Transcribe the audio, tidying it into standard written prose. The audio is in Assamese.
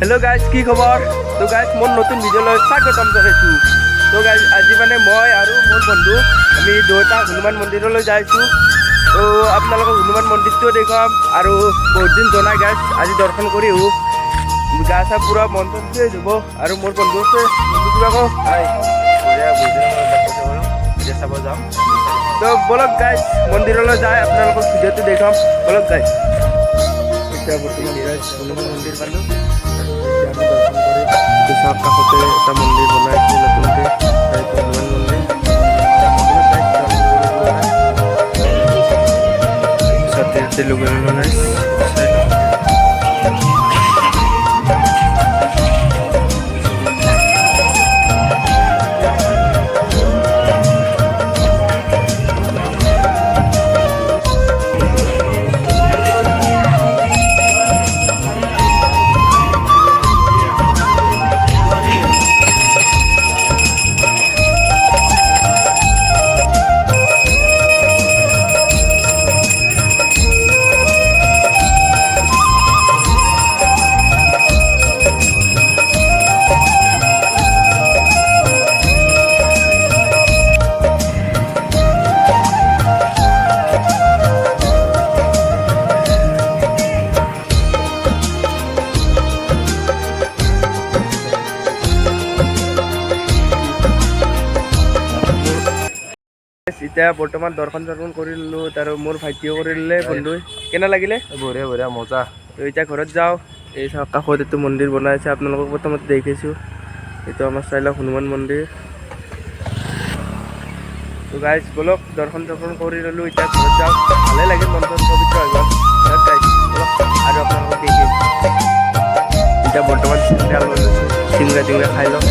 हेलो गाइज की खबर। तो गाइज मोर नतुन भिडिओ स्वागतम जनाइछु। तो गाइज आज मैं और मोर बंधु आम दुटा हनुमान मंदिर जाइछु। तो अपना हनुमान मंदिर तो देखाम और बहुत दिन जना गाइज आज दर्शन कर गा चा पूरा मन चन फ्रेश हम और मोर बंधु से तो बोलक गाइज मंदिर जाए अपना भिडिओ तो देखाम बोलक गाइज। এতিয়া বৰ্তমান হনুমান মন্দিৰ পালোঁ। এতিয়া আমি দৰ্শন কৰি কাষতে এটা মন্দিৰ বনাইছে নতুনকৈ, এইটো হনুমান মন্দিৰ। সাথে তেলেগু বনাইছে। এতিয়া বৰ্তমান দৰ্শন চৰ্শন কৰি ললোঁ আৰু মোৰ ভাইটিও কৰি ল'লে বন্ধু। কেনে লাগিলে? বঢ়িয়া বঢ়িয়া মজা। তো এতিয়া ঘৰত যাওঁ। এই কাষত এইটো মন্দিৰ বনাইছে আপোনালোকক প্ৰথমতে দেখিছোঁ। এইটো আমাৰ চাইলা হনুমান মন্দিৰ। তো গাইজ বলক দৰ্শন চৰ্শন কৰি ল'লোঁ, এতিয়া ঘৰত যাওঁ। ভালে লাগে মন চন পবিত্ৰ হৈ গ'ল। গাইজ বলক আৰু আপোনালোকক দেখিম। এতিয়া বৰ্তমান চিংৰা লৈ লৈছোঁ, চিংৰা খাই লওঁ।